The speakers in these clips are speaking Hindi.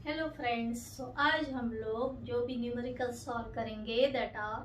Hello friends. आज हम लोग जो भी न्यूमेरिकल सॉल्व करेंगे that are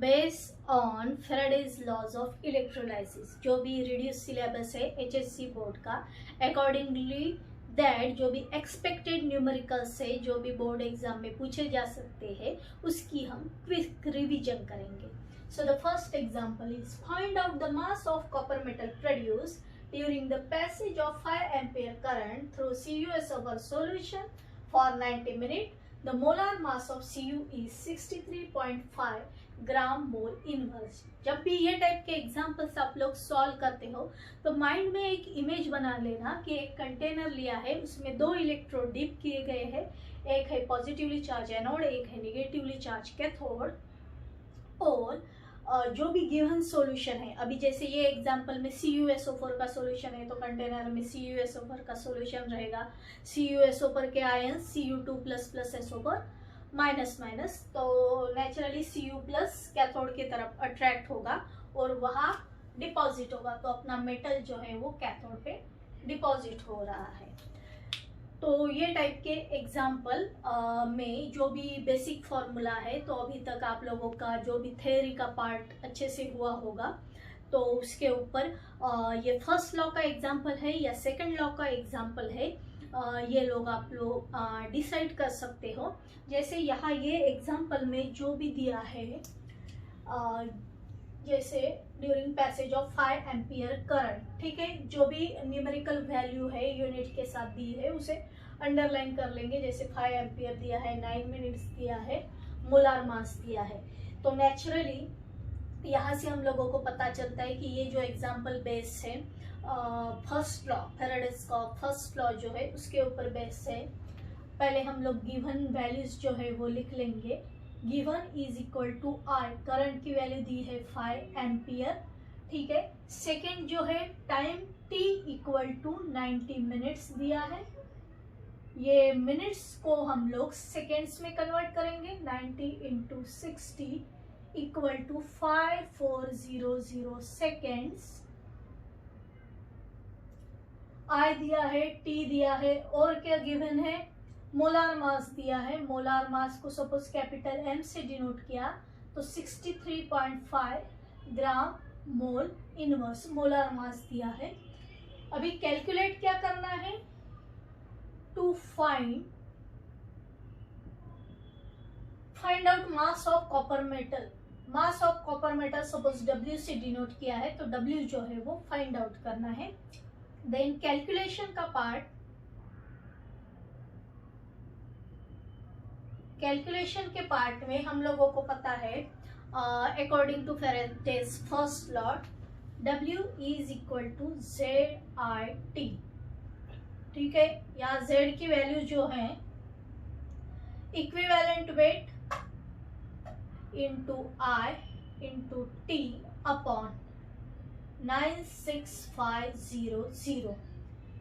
based on Faraday's laws of electrolysis. जो भी रिड्यूस सिलेबस है एचएससी बोर्ड का, अकॉर्डिंगली दैट जो भी एक्सपेक्टेड न्यूमेरिकल्स है जो भी बोर्ड एग्जाम में पूछे जा सकते हैं उसकी हम क्विक रिवीजन करेंगे। So the first example is find out the mass of copper metal produce during the passage of 5 ampere current through CuS over solution for 90 minutes. The molar mass of Cu is 63.5 gram mole inverse. जब भी ये टाइप के एग्जाम्पल्स आप लोग सॉल्व करते हो तो माइंड में एक इमेज बना लेना कि एक कंटेनर लिया है, उसमें दो इलेक्ट्रोड डिप किए गए हैं, एक है पॉजिटिवली चार्ज एनोड, एक है निगेटिवली चार्ज कैथोड। और जो भी गिवन सॉल्यूशन है, अभी जैसे ये एग्जांपल में CuSO4 का सॉल्यूशन है तो कंटेनर में CuSO4 का सॉल्यूशन रहेगा। CuSO4 के आयन Cu2++SO4 माइनस माइनस, तो नेचुरली Cu प्लस कैथोड की तरफ अट्रैक्ट होगा और वहाँ डिपॉजिट होगा, तो अपना मेटल जो है वो कैथोड पे डिपॉजिट हो रहा है। तो ये टाइप के एग्जाम्पल में जो भी बेसिक फॉर्मूला है, तो अभी तक आप लोगों का जो भी थ्योरी का पार्ट अच्छे से हुआ होगा, तो उसके ऊपर ये फर्स्ट लॉ का एग्जाम्पल है या सेकंड लॉ का एग्जाम्पल है, ये लोग आप लोग डिसाइड कर सकते हो। जैसे यहाँ ये एग्जाम्पल में जो भी दिया है, जैसे during passage of 5 ampere current, ठीक है, जो भी न्यूमेरिकल वैल्यू है यूनिट के साथ दी है उसे अंडरलाइन कर लेंगे। जैसे 5 एम्पियर दिया है, 9 मिनट्स दिया है, मोलार मास दिया है, तो नेचुरली यहाँ से हम लोगों को पता चलता है कि ये जो एग्जाम्पल बेस है फर्स्ट लॉ, फेराडेज का फर्स्ट लॉ जो है उसके ऊपर बेस है। पहले हम लोग गिवन वैल्यूज जो है वो लिख लेंगे। Given is equal to R, current की वैल्यू दी है 5 एम्पियर, ठीक है। सेकेंड जो है time t equal to 90 minutes दिया है। ये मिनट्स को हम लोग सेकेंड्स में कन्वर्ट करेंगे, 90 इंटू 60 इक्वल टू 5400 सेकेंड्स। आई दिया है, टी दिया है, और क्या गिवन है, मोलार मास दिया है। मोलार मास को सपोज कैपिटल M से डिनोट किया तो 63.5 ग्राम मोल इनवर्स मोलार मास दिया है। अभी कैलकुलेट क्या करना है, to find out mass of copper metal. Mass of copper metal suppose W से डिनोट किया है तो W जो है वो फाइंड आउट करना है। देन कैलकुलेशन का पार्ट, कैलकुलेशन के पार्ट में हम लोगों को पता है according to Faraday's first law W is equal to ZIT, ठीक है। यहाँ Z की वैल्यू जो है equivalent weight into I into T upon 96500,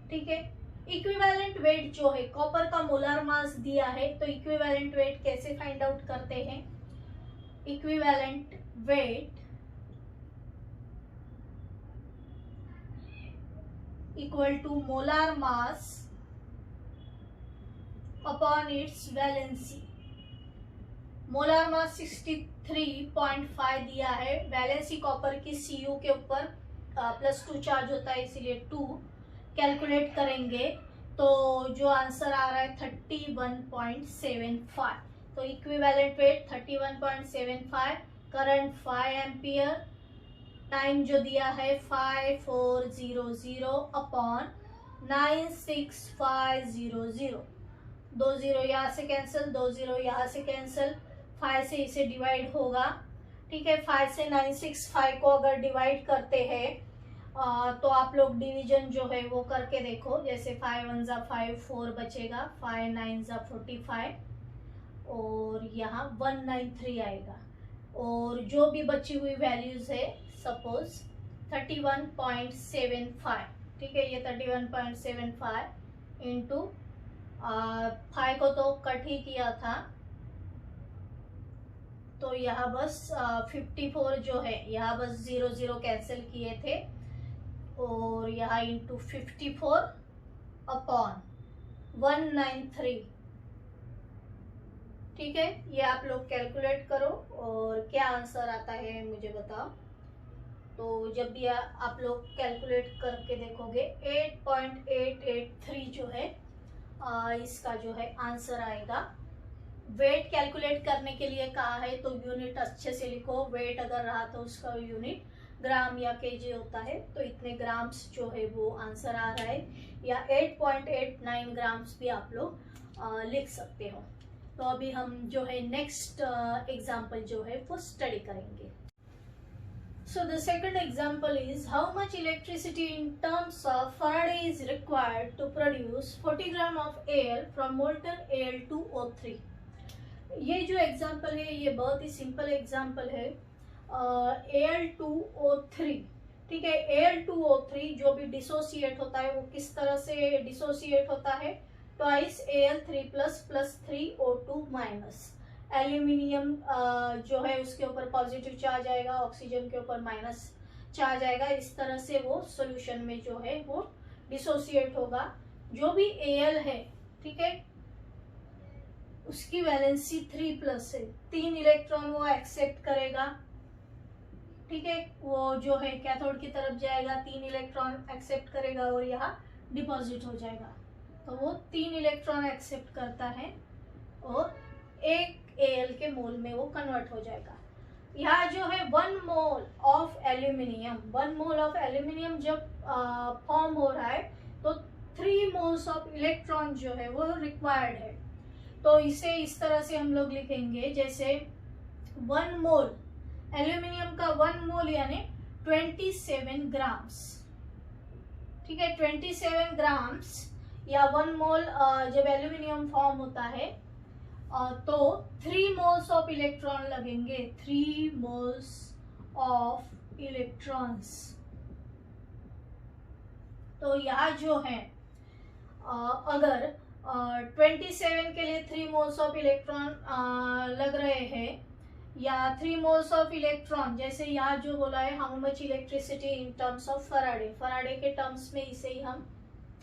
ठीक है। इक्विवेलेंट वेट जो है, कॉपर का मोलार मास दिया है तो इक्विवेलेंट वेट कैसे फाइंड आउट करते हैं, equivalent weight equal to molar mass upon its valency. Molar mass 63.5 दिया है, वैलेंसी कॉपर की Cu के ऊपर +2 चार्ज होता है इसीलिए 2 कैलकुलेट करेंगे तो जो आंसर आ रहा है 31.75। तो equivalent wait 31.75, current 5 ampere, time जो दिया है 5400 अपॉन 96500, 2 0 यहाँ से कैंसिल, 2 0 यहाँ से कैंसिल, 5 से इसे डिवाइड होगा, ठीक है। 5 से 965 को अगर डिवाइड करते हैं तो आप लोग डिवीजन जो है वो करके देखो। जैसे 5 1 जा 5, 4 बचेगा, 5 9 जा 45 और यहाँ 193 आएगा, और जो भी बची हुई वैल्यूज है सपोज 31.75, ठीक है। ये 31.75 इंटू 5 को तो कट ही किया था तो यहाँ बस 54 जो है, यहाँ बस 0 0 कैंसिल किए थे और यहाँ इंटू 54 अपॉन 193 ठीक है, ये आप लोग कैलकुलेट करो और क्या आंसर आता है मुझे बताओ। तो जब भी आप लोग कैलकुलेट करके देखोगे 8.883 जो है इसका जो है आंसर आएगा। वेट कैलकुलेट करने के लिए कहा है तो यूनिट अच्छे से लिखो। वेट अगर रहा तो उसका यूनिट ग्राम या केजी होता है, तो इतने ग्राम्स जो है वो आंसर आ रहा है, या 8.89 ग्राम्स भी आप लोग लिख सकते हो। तो अभी हम जो है नेक्स्ट एग्जाम्पल जो है वो स्टडी करेंगे। So the second example is how much electricity in terms of Faraday is required to produce 40 gram of air from molten Al2O3। ये जो एग्जाम्पल है ये बहुत ही सिंपल एग्जाम्पल है। Al2O3, ठीक है। Al2O3 जो भी डिसोसिएट होता है वो किस तरह से डिसोसिएट होता है, twice Al3 plus 3O2 minus. Aluminium जो है उसके ऊपर पॉजिटिव चार्ज आएगा, ऑक्सीजन के ऊपर माइनस चार्ज आएगा। इस तरह से वो सॉल्यूशन में जो है वो डिसोसिएट होगा। जो भी Al है, ठीक है, उसकी वैलेंसी 3+ है, 3 इलेक्ट्रॉन वो एक्सेप्ट करेगा, ठीक है। वो जो है कैथोड की तरफ जाएगा, 3 इलेक्ट्रॉन एक्सेप्ट करेगा और यहाँ डिपॉजिट हो जाएगा। तो वो 3 इलेक्ट्रॉन एक्सेप्ट करता है और 1 Al के मोल में वो कन्वर्ट हो जाएगा। यहाँ जो है 1 mole of aluminium, 1 mole of aluminium जब फॉर्म हो रहा है तो 3 मोल्स ऑफ इलेक्ट्रॉन जो है वो रिक्वायर्ड है। तो इसे इस तरह से हम लोग लिखेंगे, जैसे 1 मोल एल्यूमिनियम का 1 मोल यानी 27 ग्राम्स, ठीक है। 27 ग्राम्स या 1 मोल जब एल्यूमिनियम फॉर्म होता है तो 3 मोल्स ऑफ इलेक्ट्रॉन लगेंगे, 3 मोल्स ऑफ इलेक्ट्रॉन्स। तो यहाँ जो है अगर 27 के लिए 3 मोल्स ऑफ इलेक्ट्रॉन लग रहे हैं, या 3 मोल्स ऑफ इलेक्ट्रॉन, जैसे यहाँ जो बोला है how much electricity in terms of Faraday, Faraday के टर्म्स में इसे ही हम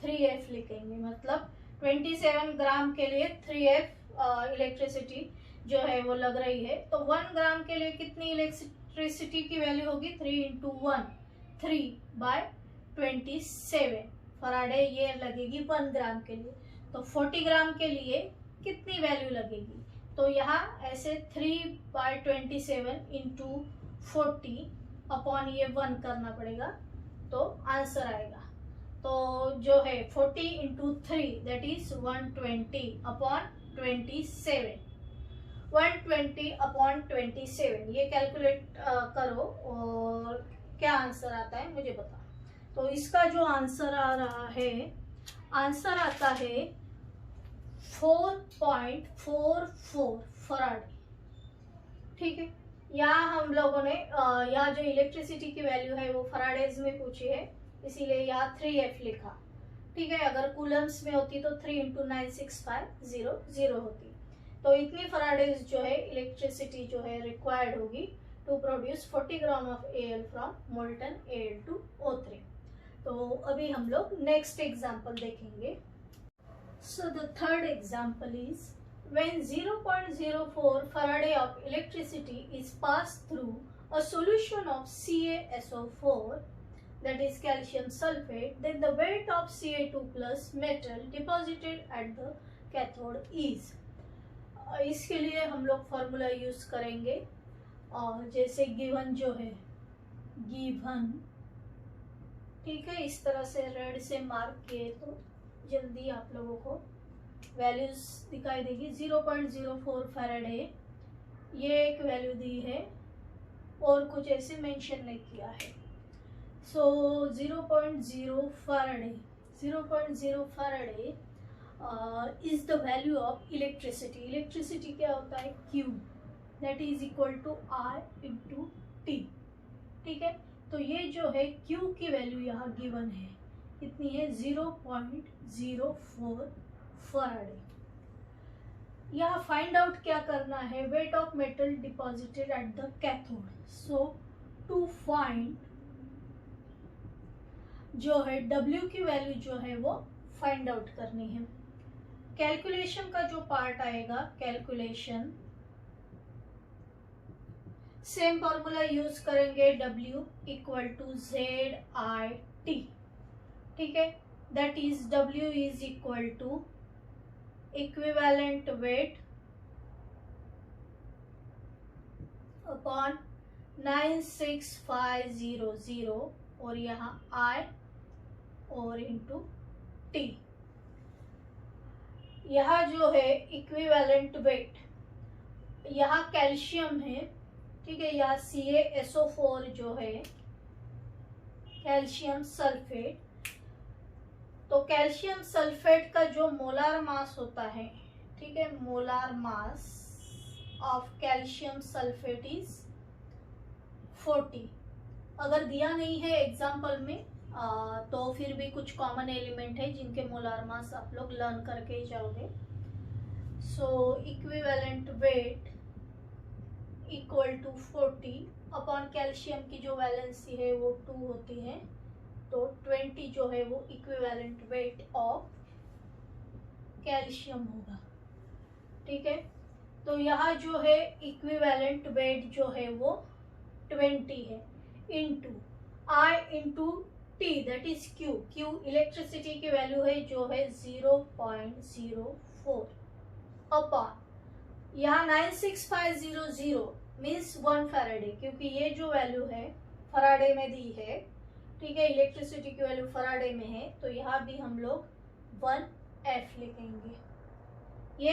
3F लिखेंगे। मतलब 27 ग्राम के लिए 3F इलेक्ट्रिसिटी जो है वो लग रही है। तो 1 ग्राम के लिए कितनी इलेक्ट्रिसिटी की वैल्यू होगी, 3 × 1, 3/27 फराडे ये लगेगी 1 ग्राम के लिए। तो 40 ग्राम के लिए कितनी वैल्यू लगेगी, तो यहाँ ऐसे 3/27 × 40 अपॉन ये 1 करना पड़ेगा, तो आंसर आएगा। तो जो है 40 × 3 दैट इज 120 अपॉन 27, 120 अपॉन 27। ये कैलकुलेट करो और क्या आंसर आता है मुझे बता। तो इसका जो आंसर आ रहा है, आंसर आता है 4.44 फराडे, ठीक है। यहाँ हम लोगों ने यहाँ जो इलेक्ट्रिसिटी की वैल्यू है वो फराडेज में पूछी है, इसीलिए यहाँ 3F लिखा, ठीक है। अगर कूलम्स में होती तो 3 × 96500 होती। तो इतनी फराडेज जो है इलेक्ट्रिसिटी जो है रिक्वायर्ड होगी to produce 40 gram of Al from molten Al2O3। तो अभी हम लोग नेक्स्ट एग्जाम्पल देखेंगे। So the third example is when 0.04 Faraday of electricity is passed through a solution of CaSO4, that is calcium sulfate, then the weight of Ca2 plus metal deposited at the cathode is। इसके लिए हम लोग फॉर्मूला यूज करेंगे, और जैसे गिवन जो है गिवन, ठीक है, इस तरह से रेड से मार्क किए तो जल्दी आप लोगों को वैल्यूज दिखाई देगी। 0.04 फैराडे ये एक वैल्यू दी है और कुछ ऐसे मेंशन नहीं किया है। So 0.0 Faraday, 0.0 Faraday is the value of electricity. Electricity क्या होता है, Q, that is equal to I × T, ठीक है। तो ये जो है Q की वैल्यू यहाँ गिवन है, कितनी है, 0.04 फराडे। यहाँ फाइंड आउट क्या करना है, weight of metal deposited at the cathode. So to find जो है W की वैल्यू जो है वो फाइंड आउट करनी है। कैलकुलेशन का जो पार्ट आएगा, कैलकुलेशन सेम फॉर्मूला यूज करेंगे, W इक्वल टू ZIT, ठीक है। That is W is equal to equivalent weight upon 96500 और यहाँ I और इंटू T। यहाँ जो है इक्विवेलेंट वेट, यहाँ कैल्शियम है, ठीक है। यहाँ CaSO4 जो है कैल्शियम सल्फेट, तो कैल्शियम सल्फेट का जो मोलार मास होता है, ठीक है, molar mass of calcium sulphate is 40। अगर दिया नहीं है एग्जाम्पल में तो फिर भी कुछ कॉमन एलिमेंट है जिनके मोलार मास आप लोग लर्न करके ही जाओगे। So equivalent weight equal to 40 upon calcium की जो वैलेंसी है वो 2 होती है, तो 20 जो है वो इक्विवेलेंट वेट ऑफ कैल्शियम होगा, ठीक है। तो यहाँ जो है इक्विवेलेंट वेट जो है वो 20 है, into I into T that is Q। Electricity की वैल्यू है जो है 0.04 अपॉन यहाँ 96500 मीन्स 1 फैराडे, क्योंकि ये जो वैल्यू है फराडे में दी है, ठीक है। इलेक्ट्रिसिटी की वैल्यू फराडे में है, तो यहाँ भी हम लोग 1F लिखेंगे। ये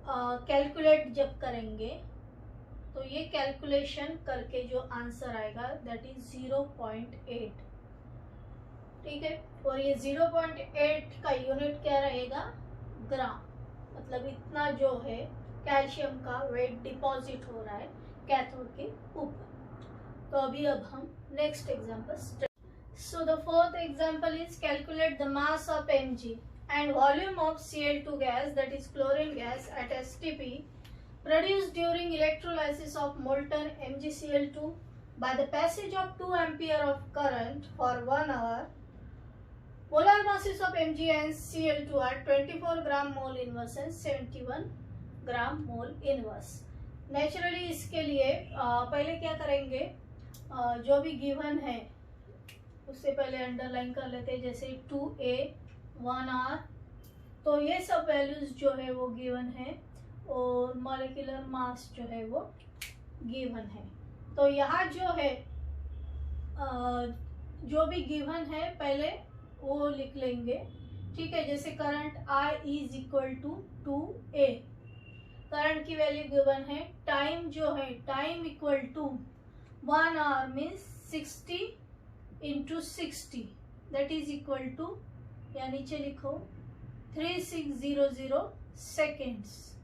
कैलकुलेट जब करेंगे तो ये कैलकुलेशन करके जो आंसर आएगा दैट इज 0.8, ठीक है। और ये 0.8 का यूनिट क्या रहेगा, ग्राम, मतलब इतना जो है कैल्शियम का वेट डिपॉजिट हो रहा है कैथोड के ऊपर। तो अभी अब हम next example. So the fourth example is calculate the mass of Mg and volume of Cl2 gas, that is chlorine gas, at STP produced during electrolysis of molten MgCl2 by the passage of 2 ampere of current for 1 hour. Molar masses of Mg and Cl2 are 24 gram mole inverse and 71 gram mole inverse. Naturally इसके लिए पहले क्या करेंगे, जो भी गिवन है उससे पहले अंडरलाइन कर लेते हैं, जैसे 2A 1R, तो ये सब वैल्यूज जो है वो गिवन है और मॉलिक्यूलर मास जो है वो गिवन है। तो यहाँ जो है जो भी गिवन है पहले वो लिख लेंगे, ठीक है। जैसे current I is equal to 2A, current की वैल्यू गिवन है। टाइम जो है, time equal to 1 hour means 60 into 60 that is equal to, या नीचे लिखो 3600 सेकेंड्स,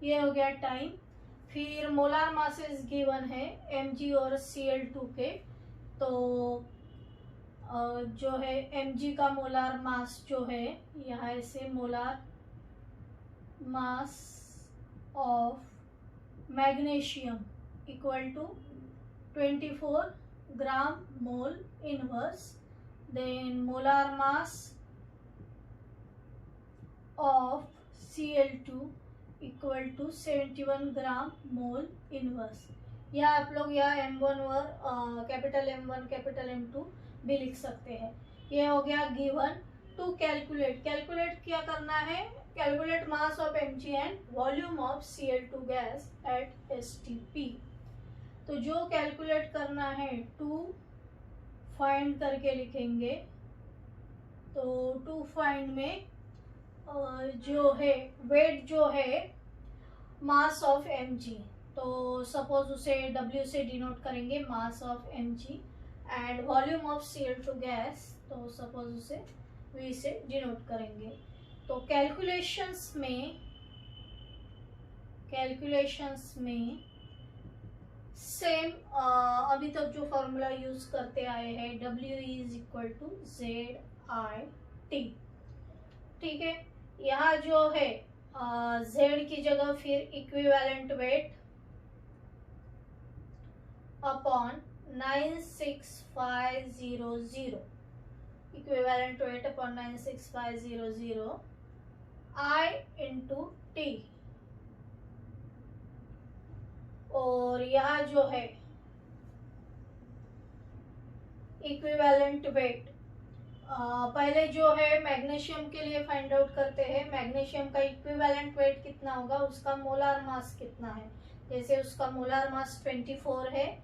ये हो गया टाइम। फिर मोलार मासेस गिवन है Mg और Cl2 के, तो जो है Mg का मोलार मास जो है यहाँ से molar mass of magnesium equal to 24 gram mole inverse, then molar mass of Cl2 equal to 71 gram mole inverse. या आप लोग यहाँ M1 और कैपिटल M1 कैपिटल M2 भी लिख सकते हैं। ये हो गया गिवन। टू कैलकुलेट, कैलकुलेट क्या करना है, calculate mass of Mg and volume of Cl2 gas at STP। तो जो कैलकुलेट करना है टू फाइंड करके लिखेंगे, तो टू फाइंड में जो है वेट जो है मास ऑफ Mg, तो सपोज उसे W से डिनोट करेंगे mass of Mg, and volume of Cl2 gas, तो सपोज उसे V से डिनोट करेंगे। तो कैलकुलेशंस में सेम अभी तक जो फॉर्मूला यूज करते आए हैं, W is equal to ZIT, ठीक है। यहाँ जो है Z की जगह फिर equivalent weight upon 96500, equivalent weight upon 96500 I into T, और यहाँ जो है इक्विवेलेंट वेट पहले जो है मैग्नीशियम के लिए फाइंड आउट करते हैं। मैग्नीशियम का इक्विवेलेंट वेट कितना होगा, उसका मोलार मास कितना है। जैसे उसका मोलार मास 24 है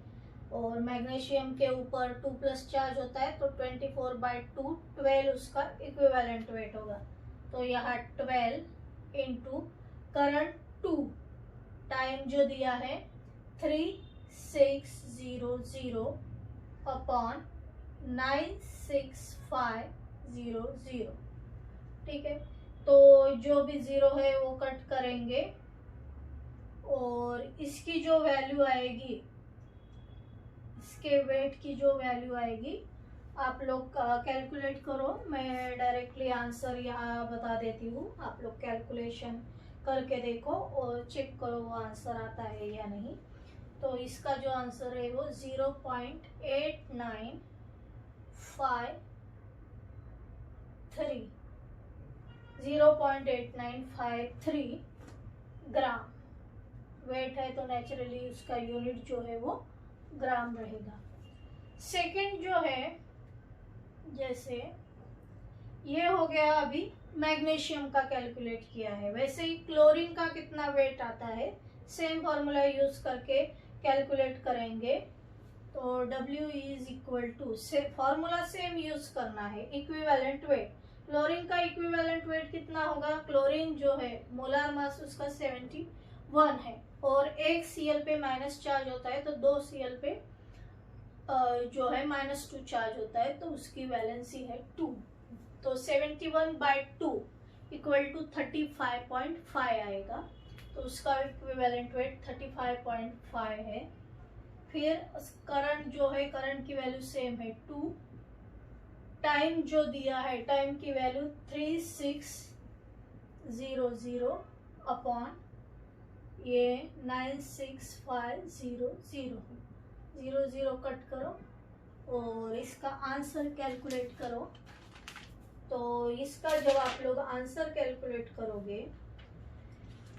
और मैग्नीशियम के ऊपर 2 प्लस चार्ज होता है, तो 24/2 12 उसका इक्विवेलेंट वेट होगा। तो यहाँ 12 इंटू करंट 2, टाइम जो दिया है 3600 अपॉन 96500, ठीक है। तो जो भी जीरो है वो कट करेंगे और इसकी जो वैल्यू आएगी, इसके वेट की जो वैल्यू आएगी, आप लोग कैलकुलेट करो। मैं डायरेक्टली आंसर यहाँ बता देती हूँ, आप लोग कैलकुलेशन करके देखो और चेक करो वो आंसर आता है या नहीं। तो इसका जो आंसर है वो 0.8953 ग्राम वेट है, तो नेचुरली उसका यूनिट जो है वो ग्राम रहेगा। सेकंड जो है, जैसे ये हो गया अभी मैग्नीशियम का कैलकुलेट किया है, वैसे ही क्लोरीन का कितना वेट आता है सेम फॉर्मूला यूज करके कैलकुलेट करेंगे। तो W is equal to, formula same use करना है, इक्विवेलेंट वेट। क्लोरीन का इक्विवेलेंट वेट कितना होगा, क्लोरीन जो है मोलार मास उसका 71 है और एक Cl पे माइनस चार्ज होता है, तो 2 Cl पे जो है -2 चार्ज होता है, तो उसकी वैलेंसी है 2। तो 71/2 इक्वल टू 35.5 आएगा, तो उसका इक्विवेलेंट वेट 35.5 है। फिर करंट जो है, करंट की वैल्यू सेम है 2, टाइम जो दिया है, टाइम की वैल्यू 3600 अपॉन ये 96500, 0 कट करो और इसका आंसर कैलकुलेट करो। तो इसका जब आप लोग आंसर कैलकुलेट करोगे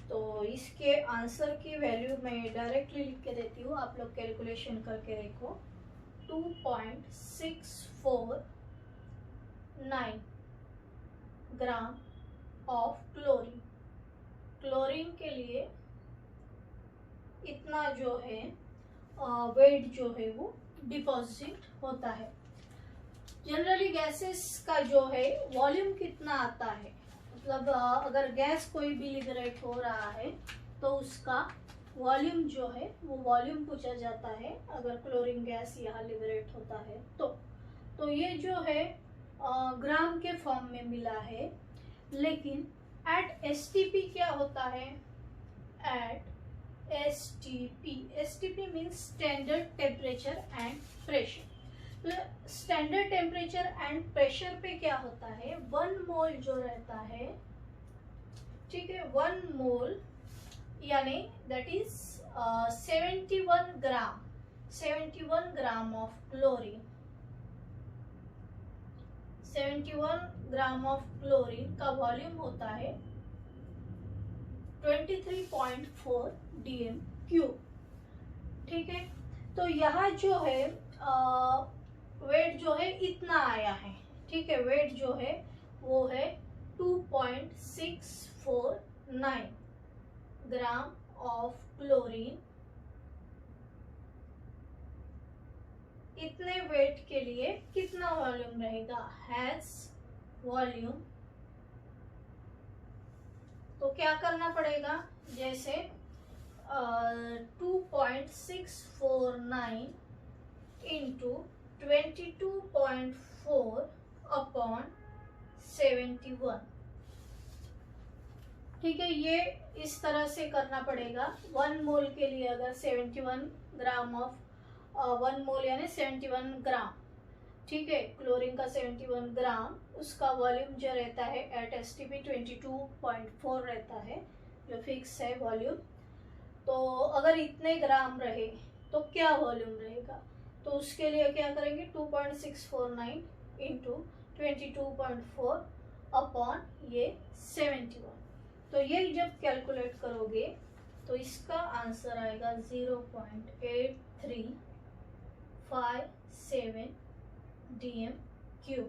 तो इसके आंसर की वैल्यू मैं डायरेक्टली लिख के देती हूँ, आप लोग कैलकुलेशन करके देखो। 2.649 ग्राम ऑफ क्लोरीन, क्लोरीन के लिए इतना जो है वेट जो है वो डिपॉजिट होता है। जनरली गैसेस का जो है वॉल्यूम कितना आता है, मतलब अगर गैस कोई भी लिबरेट हो रहा है तो उसका वॉल्यूम जो है वो वॉल्यूम पूछा जाता है, अगर क्लोरीन गैस यहाँ लिबरेट होता है तो ये जो है ग्राम के फॉर्म में मिला है। लेकिन एट एसटीपी क्या होता है, at STP means standard temperature and pressure. Standard temperature and pressure पे क्या होता है, 1 मोल जो रहता है, ठीक है, 1 मोल यानी that is 71 gram of chlorine, 71 gram of chlorine का वॉल्यूम होता है 23.4 dm³, ठीक है। तो यहाँ जो है वेट जो है इतना आया है, ठीक है, वेट जो है वो है 2.649 ग्राम ऑफ क्लोरीन। इतने वेट के लिए कितना वॉल्यूम रहेगा, हैज वॉल्यूम। तो क्या करना पड़ेगा, जैसे 2.649 इंटू 22.4 अपॉन 71, ठीक है, ये इस तरह से करना पड़ेगा। 1 मोल के लिए अगर 71 ग्राम ऑफ 1 मोल यानी 71 ग्राम, ठीक है, क्लोरीन का 71 ग्राम, उसका वॉल्यूम जो रहता है एट एसटीपी 22.4 रहता है, जो फिक्स है वॉल्यूम। तो अगर इतने ग्राम रहे तो क्या वॉल्यूम रहेगा, तो उसके लिए क्या करेंगे, 2.649 इंटू 22.4 अपॉन ये 71। तो ये जब कैलकुलेट करोगे तो इसका आंसर आएगा 0.8357 DM³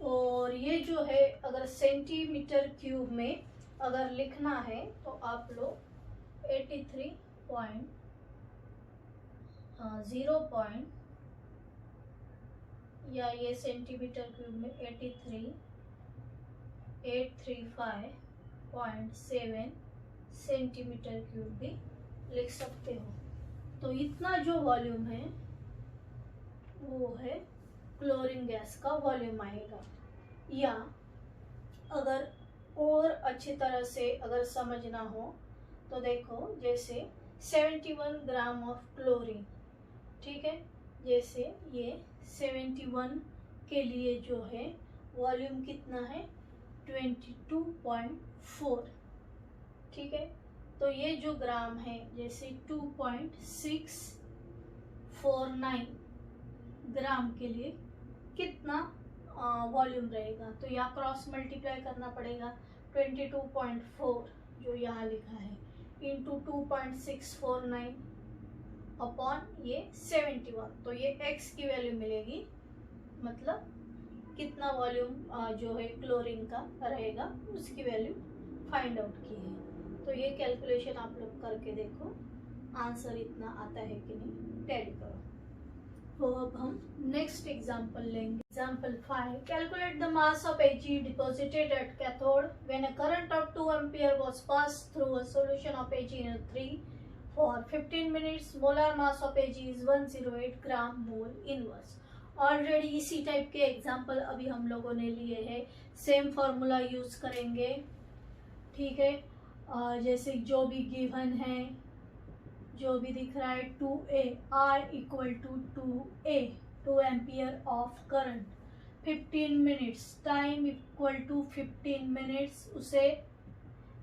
और ये जो है अगर सेंटीमीटर क्यूब में अगर लिखना है तो आप लोग 0 या ये सेंटीमीटर क्यूब में 83,835.7 सेंटीमीटर क्यूब भी लिख सकते हो। तो इतना जो वॉल्यूम है वो है क्लोरीन गैस का वॉल्यूम आएगा। या अगर और अच्छी तरह से अगर समझना हो तो देखो, जैसे 71 ग्राम ऑफ क्लोरीन, ठीक है, जैसे ये 71 के लिए जो है वॉल्यूम कितना है 22.4, ठीक है। तो ये जो ग्राम है जैसे 2.649 ग्राम के लिए कितना वॉल्यूम रहेगा, तो यहाँ क्रॉस मल्टीप्लाई करना पड़ेगा 22.4 जो यहाँ लिखा है इंटू 2.649 अपॉन ये 71। तो ये x की वैल्यू मिलेगी, मतलब कितना वॉल्यूम जो है क्लोरीन का रहेगा उसकी वैल्यू फाइंड आउट की है। तो ये कैलकुलेशन आप लोग करके देखो आंसर इतना आता है कि नहीं, टैली करो। तो अब हम नेक्स्ट एग्जांपल लेंगे। Example 5, calculate the mass of Ag deposited at cathode when a current of 2 ampere was passed through a solution of Ag3 for 15 minutes. Molar mass of Ag is 108 gram mole inverse. Already इसी टाइप के एग्जांपल अभी हम लोगों ने लिए हैं, सेम फॉर्मूला यूज करेंगे, ठीक है। जैसे जो भी गिवन है, जो भी दिख रहा है 2A, R equal to 2A, 2 ampere of current, 15 minutes, time equal to 15 minutes, उसे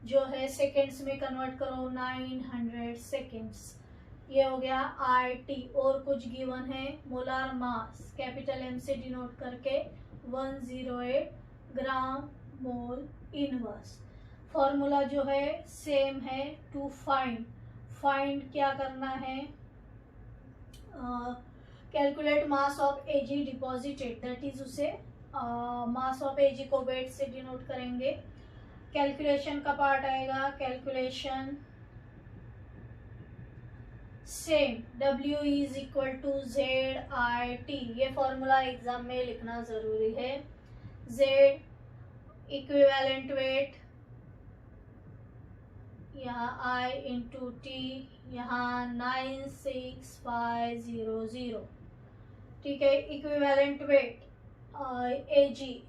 जो है सेकेंड्स में कन्वर्ट करो 900 सेकेंड्स। ये हो गया RT। और कुछ गिवन है, मोलार मास कैपिटल M से डिनोट करके 108 ग्राम मोल इनवर्स। फॉर्मूला जो है सेम है, टू फाइंड क्या करना है, calculate mass of Ag deposited, that is उसे मास ऑफ Ag को वेट से डिनोट करेंगे। कैलकुलेशन का पार्ट आएगा, calculation same, W is equal to ZIT। ये फॉर्मूला एग्जाम में लिखना जरूरी है। Z इक्विवेलेंट वेट, यहाँ I इंटू T, यहाँ 96500, ठीक है। इक्विवेलेंट वेट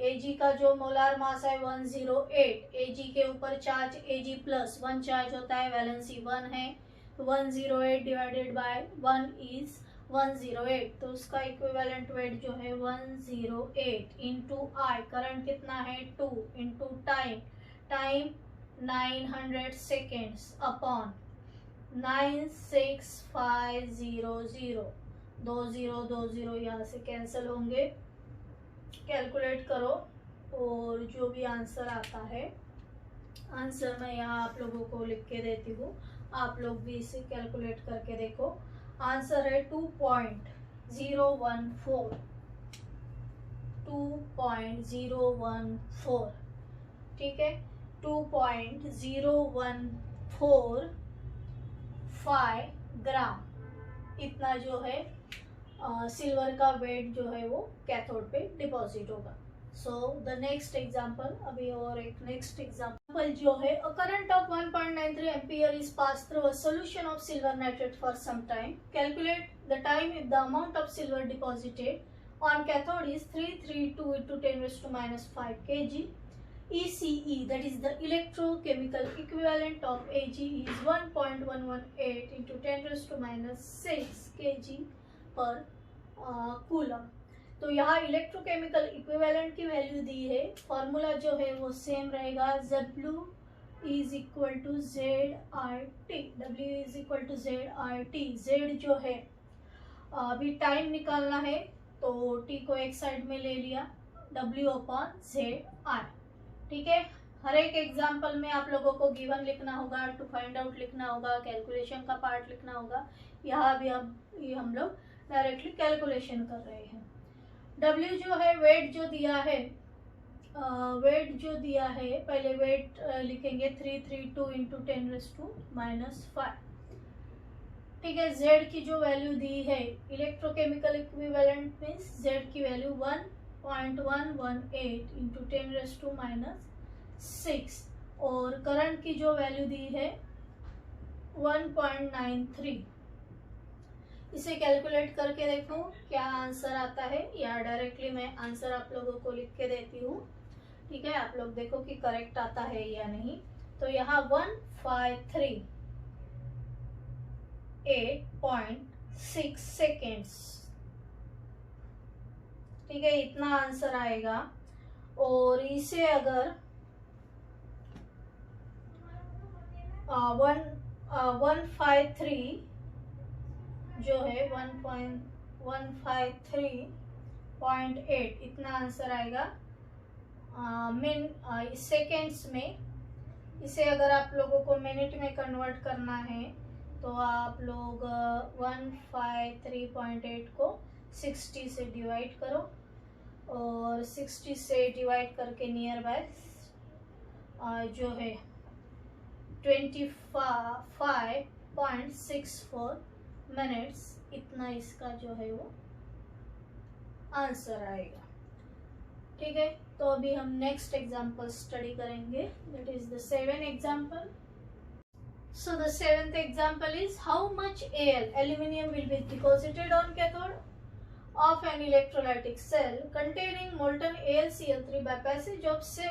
Ag का जो मोलार मास है 108, Ag के ऊपर चार्ज Ag प्लस 1 चार्ज होता है, वैलेंसी 1 है, 108 डिवाइडेड बाय 1 इज 108, तो उसका इक्विवेलेंट वेट जो है 108 इंटू I, करंट कितना है 2, इंटू टाइम 900 सेकेंड्स अपॉन 96500, 20 यहाँ से कैंसिल होंगे। कैलकुलेट करो और जो भी आंसर आता है, आंसर मैं यहाँ आप लोगों को लिख के देती हूँ, आप लोग भी इसे कैलकुलेट करके देखो। आंसर है 2.014, ठीक है, 2.0145 ग्राम, इतना जो है सिल्वर का वेट जो है वो कैथोड पे डिपॉजिट होगा। सो द नेक्स्ट एग्जांपल, अभी और एक नेक्स्ट एग्जांपल जो है, a current of 1.93 ampere is pass through a solution of silver nitrate for some time. Calculate the time if the amount of silver deposited on cathode is 332 into 10⁻⁵ kg। ECE, that is the electrochemical equivalent of Ag, is 1.118 into 10⁻⁶ kg per coulomb. तो यहाँ इलेक्ट्रोकेमिकल इक्विवेलेंट की वैल्यू दी है, फॉर्मूला जो है वो सेम रहेगा, W is equal to ZIT, W is equal to ZIT। Z जो है अभी टाइम निकालना है तो T को एक साइड में ले लिया, W अपॉन ZR। ठीक है, हर एक एग्जाम्पल में आप लोगों को गिवन लिखना होगा, टू फाइंड आउट लिखना होगा, कैलकुलेशन का पार्ट लिखना होगा। यहाँ भी हम लोग डायरेक्टली कैलकुलेशन कर रहे हैं। W जो है वेट जो दिया है, पहले वेट लिखेंगे 332 इंटू 10⁻⁵। ठीक है, Z की जो वैल्यू दी है, इलेक्ट्रोकेमिकल इक्विवेलेंट मीन्स Z की वैल्यू 1.118 इंटू 10⁻⁶, और करंट की जो वैल्यू दी है 1.93। इसे कैलकुलेट करके देखो क्या आंसर आता है, या डायरेक्टली मैं आंसर आप लोगों को लिख के देती हूँ। ठीक है, आप लोग देखो कि करेक्ट आता है या नहीं। तो यहाँ 153.8.6 सेकेंड्स। ठीक है, इतना आंसर आएगा। और इसे अगर 153 जो है 153.8 इतना आंसर आएगा सेकेंड्स में। इसे अगर आप लोगों को मिनट में कन्वर्ट करना है तो आप लोग 153.8 को 60 से डिवाइड करो, और 60 से डिवाइड करके नियर बाय जो है 25.64 मिनट्स, इतना इसका जो है वो आंसर आएगा। ठीक है, तो अभी हम नेक्स्ट एग्जांपल स्टडी करेंगे, that is the 7th example. So the 7th example is how much Al aluminium will be deposited on cathode of an electrolytic cell containing molten AlCl3 by passage of say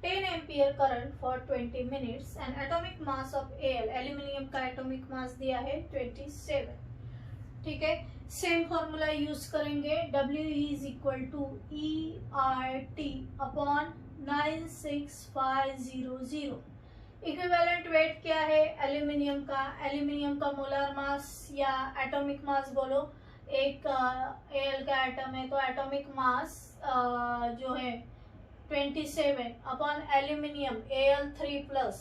10 ampere current for 20 minutes and atomic mass of Al, aluminium का atomic mass दिया है 27। ठीक है, सेम फॉर्मूला यूज करेंगे, W is equal to ERT upon 96500। Equivalent weight क्या है एल्यूमिनियम का मोलर मास या एटॉमिक मास बोलो, एक Al का एटम है तो एटॉमिक मास जो है 27 अपॉन एल्यूमिनियम Al3+,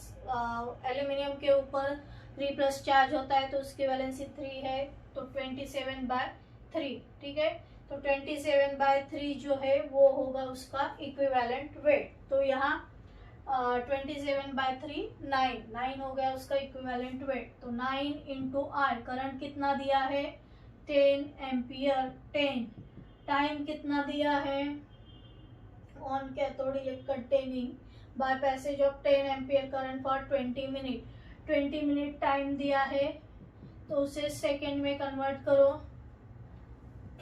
एल्यूमिनियम के ऊपर 3+ चार्ज होता है तो उसकी वैलेंसी 3 है, तो 27/3। ठीक है, तो 27/3 जो है वो होगा उसका इक्विवेलेंट वेट। तो यहाँ 27/3 9 हो गया उसका इक्विवेलेंट वेट। तो 9 इंटू R, करंट कितना दिया है 10 एम्पियर, 10 टाइम कितना दिया है on cathode containing by passage of 10 ampere current for 20 minute, 20 minute time दिया है तो उसे सेकेंड में कन्वर्ट करो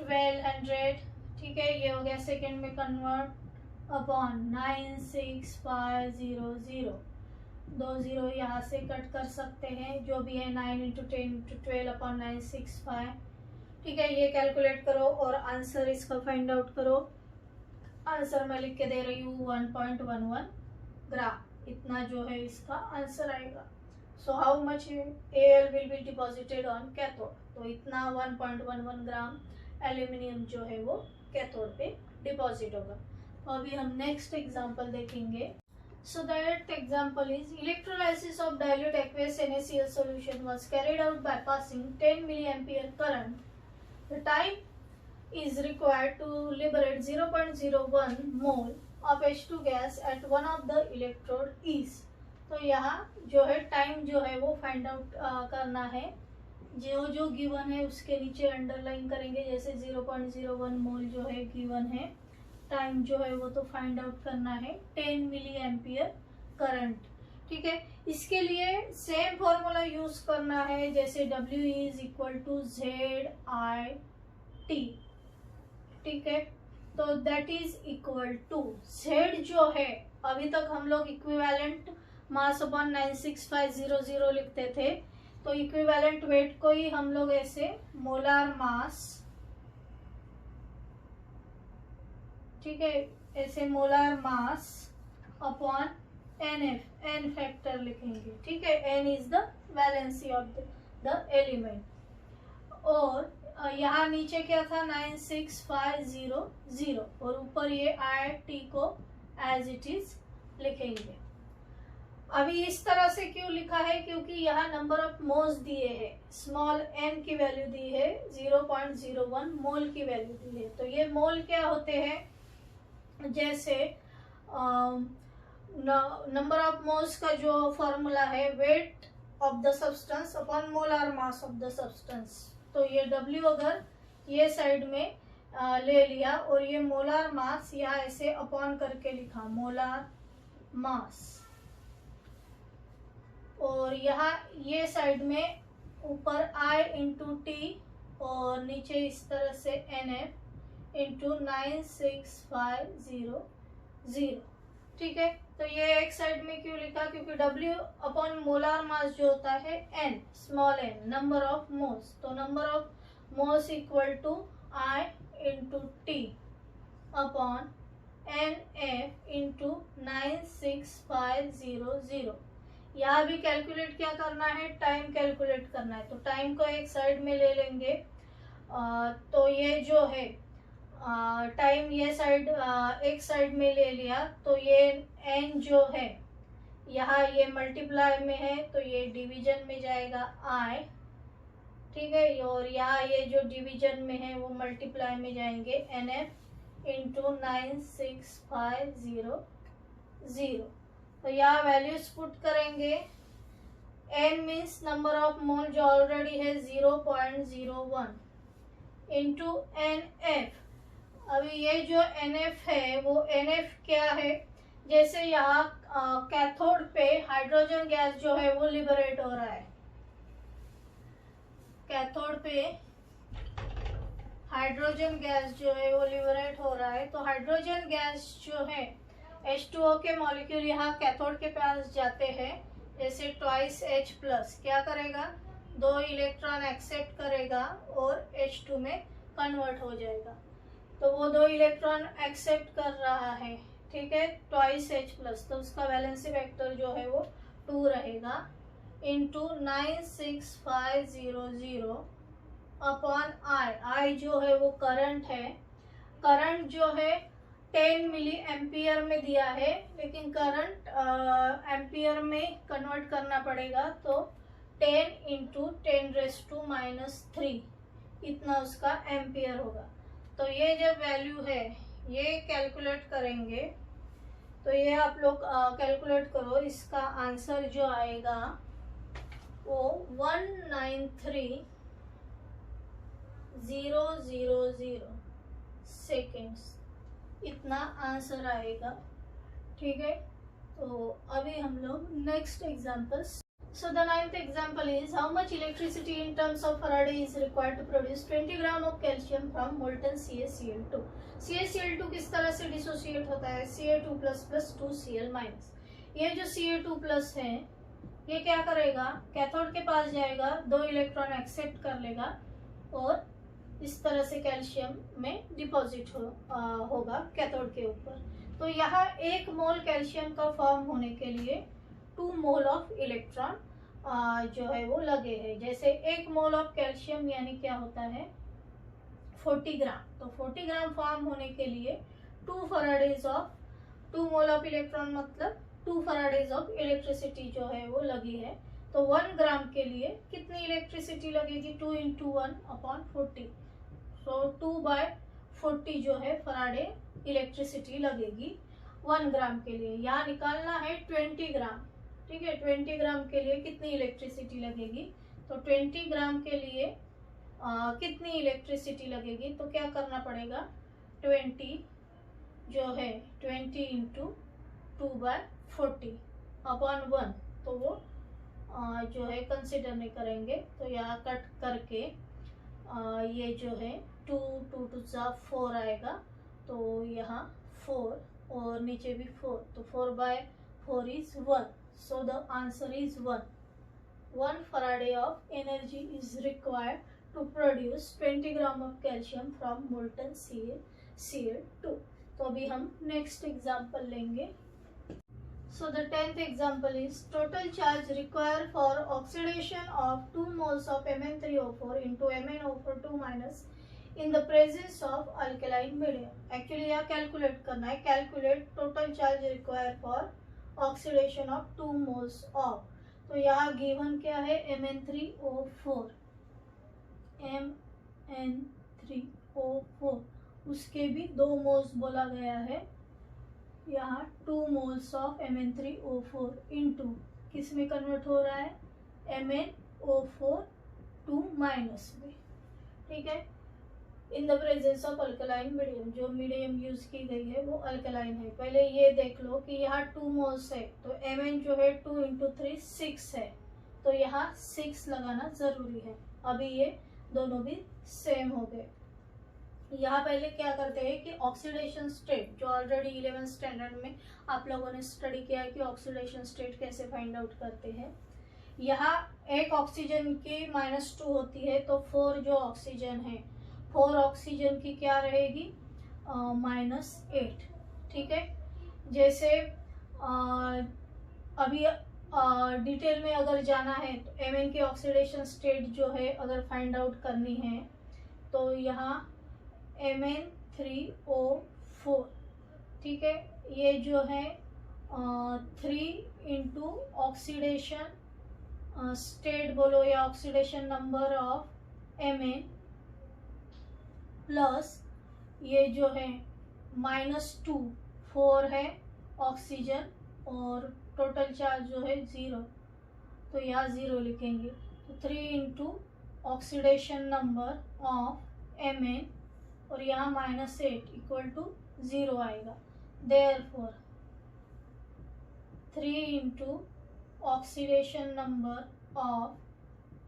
1200। ठीक है, ये हो गया सेकेंड में कन्वर्ट अपॉन 96500, 2 0 यहाँ से कट कर सकते हैं, जो भी है 9 इंटू 10 इंटू 12 अपॉन 965। ठीक है, ये कैलकुलेट करो और आंसर इसका फाइंड आउट करो। आंसर मैं लिख के दे रही हूँ 1.11 ग्राम, इतना जो है इसका आंसर आएगा। So how much Al will be deposited on cathode, तो इतना 1.11 ग्राम एल्यूमिनियम जो है वो कैथोड पे डिपॉजिट होगा। तो अभी हम नेक्स्ट एग्जांपल देखेंगे। So that example is electrolysis of dilute aqueous NaCl solution was carried out by passing 10 milliampere current. The time is required to liberate 0.01 mole of H2 gas at one of the electrode is। तो यहाँ जो है टाइम जो है वो फाइंड आउट करना है, जो गिवन है उसके नीचे अंडरलाइन करेंगे, जैसे 0.01 मोल जो है गिवन है, टाइम जो है वो तो फाइंड आउट करना है 10 मिली एम्पियर करंट। ठीक है, इसके लिए सेम फॉर्मूला यूज करना है, जैसे W is equal to ZIT। ठीक है, तो that is equal to Z जो है, अभी तक हम लोग इक्विवेलेंट मास अपॉन 96500 लिखते थे, तो इक्विवेलेंट वेट को ही हम लोग ऐसे मोलार मास, ठीक है, ऐसे molar mass upon NF, N factor लिखेंगे। ठीक है, N is the valency of the element, और यहाँ नीचे क्या था 96500 और ऊपर ये IT को एज इट इज लिखेंगे। अभी इस तरह से क्यों लिखा है, क्योंकि यहाँ नंबर ऑफ मोल्स दिए हैं, स्मॉल n की वैल्यू दी है, 0.01 मोल की वैल्यू दी है। तो ये मोल क्या होते हैं, जैसे नंबर ऑफ मोल्स का जो फॉर्मूला है weight of the substance upon molar mass of the substance. तो ये W अगर ये साइड में ले लिया और ये मोलार मास यहाँ ऐसे अपॉन करके लिखा मोलार मास, और यहाँ ये साइड में ऊपर I इंटू टी और नीचे इस तरह से NF इंटू 96500। ठीक है, तो ये एक साइड में क्यों लिखा, क्योंकि W अपॉन मोलार मास जो होता है n, small n, number of moles. तो number of moles equal to I into T upon NF into 96500। यहाँ भी कैलकुलेट क्या करना है, टाइम कैलकुलेट करना है। तो टाइम को एक साइड में ले लेंगे, तो ये जो है टाइम ये साइड एक साइड में ले लिया, तो ये n जो है यहाँ ये मल्टीप्लाई में है तो ये डिवीजन में जाएगा I। ठीक है, और यहाँ ये जो डिवीजन में है वो मल्टीप्लाई में जाएंगे NF इंटू 96500। तो यहाँ वैल्यूज पुट करेंगे, n means number of mole जो ऑलरेडी है 0.01 इंटू NF। अभी ये जो NF है वो NF क्या है, जैसे यहाँ कैथोड पे हाइड्रोजन गैस जो है वो लिबरेट हो रहा है, कैथोड पे हाइड्रोजन गैस जो है वो लिबरेट हो रहा है। तो हाइड्रोजन गैस जो है H2O के मॉलिक्यूल यहाँ कैथोड के पास जाते हैं, जैसे ट्वाइस H प्लस क्या करेगा, 2 इलेक्ट्रॉन एक्सेप्ट करेगा और H2 में कन्वर्ट हो जाएगा। तो वो 2 इलेक्ट्रॉन एक्सेप्ट कर रहा है, ठीक है, ट्वाइस H प्लस, तो उसका वैलेंसी वेक्टर जो है वो 2 रहेगा इंटू 96500 अपॉन I जो है वो करंट है। करंट जो है 10 मिली एम्पियर में दिया है, लेकिन करंट एम्पियर में कन्वर्ट करना पड़ेगा, तो 10 इंटू 10⁻³ इतना उसका एम्पियर होगा। तो ये जब वैल्यू है ये कैलकुलेट करेंगे, तो ये आप लोग कैलकुलेट करो, इसका आंसर जो आएगा वो 193,000 सेकेंड्स इतना आंसर आएगा। ठीक है, तो अभी हम लोग next example. So the 9th example is how much electricity in terms of Faraday is required to produce 20 gram of calcium from molten CaCl2। CaCl2 किस तरह से डिसोसिएट होता है, Ca2 plus plus 2Cl minus. ये जो Ca2 प्लस है ये क्या करेगा, कैथोड के पास जाएगा, 2 इलेक्ट्रॉन एक्सेप्ट कर लेगा और इस तरह से कैल्शियम में डिपॉजिट होगा कैथोड के ऊपर। तो यहाँ 1 मोल कैल्शियम का फॉर्म होने के लिए 2 मोल ऑफ इलेक्ट्रॉन जो है वो लगे हैं। जैसे 1 मोल ऑफ कैल्शियम यानी क्या होता है 40 ग्राम, तो 40 ग्राम फॉर्म होने के लिए 2 फराडेज ऑफ 2 मोल ऑफ इलेक्ट्रॉन मतलब 2 फराडेज ऑफ इलेक्ट्रिसिटी जो है वो लगी है। तो 1 ग्राम के लिए कितनी इलेक्ट्रिसिटी लगेगी, 2 इंटू 1 अपॉन 40, सो 2/40 जो है फराडे इलेक्ट्रिसिटी लगेगी 1 ग्राम के लिए। यहाँ निकालना है 20 ग्राम, ठीक है, 20 ग्राम के लिए कितनी इलेक्ट्रिसिटी लगेगी, तो 20 ग्राम के लिए कितनी इलेक्ट्रिसिटी लगेगी, तो क्या करना पड़ेगा, 20 जो है 20 इंटू 2/40 अपॉन 1, तो वो जो है कंसिडर नहीं करेंगे, तो यहाँ कट करके ये जो है 2 2 2 4 आएगा, तो यहाँ 4 और नीचे भी 4, तो 4/4 is 1, so the answer is 1 Faraday of energy is required to produce 20 gram of calcium from molten Cl2। तो अभी हम नेक्स्ट एग्जाम्पल लेंगे। So the 10th example is total charge required for oxidation of 2 moles of Mn3O4 into MnO4 2 minus in the presence of alkaline medium. Actually यहाँ calculate करना है, calculate total charge required for oxidation of 2 moles of. तो यहाँ given क्या है, Mn3O4 उसके भी 2 मोल्स बोला गया है. यहाँ 2 मोल्स ऑफ Mn3O4 इंटू किस में कन्वर्ट हो रहा है, MnO4 2 माइनस में. ठीक है, in the presence of alkaline medium. जो मीडियम यूज की गई है वो अल्कलाइन है. पहले ये देख लो कि यहाँ 2 मोल्स है तो Mn जो है 2 इंटू 3 6 है, तो यहाँ 6 लगाना जरूरी है. अभी ये दोनों भी सेम हो गए. यहाँ पहले क्या करते हैं कि ऑक्सीडेशन स्टेट, जो ऑलरेडी 11th स्टैंडर्ड में आप लोगों ने स्टडी किया है कि ऑक्सीडेशन स्टेट कैसे फाइंड आउट करते हैं. यहाँ एक ऑक्सीजन की -2 होती है तो 4 जो ऑक्सीजन है, 4 ऑक्सीजन की क्या रहेगी, -8. ठीक है, जैसे अभी डिटेल में अगर जाना है तो Mn की ऑक्सीडेशन स्टेट जो है अगर फाइंड आउट करनी है तो यहाँ Mn3O4. ठीक है, ये जो है 3 इंटू ऑक्सीडेशन स्टेट बोलो या oxidation number of Mn plus ये जो है -2, 4 है ऑक्सीजन और टोटल चार्ज जो है 0, तो यहाँ 0 लिखेंगे. तो 3 into oxidation number of Mn और यहाँ -8 इक्वल टू 0 आएगा. Therefore 3 into oxidation number of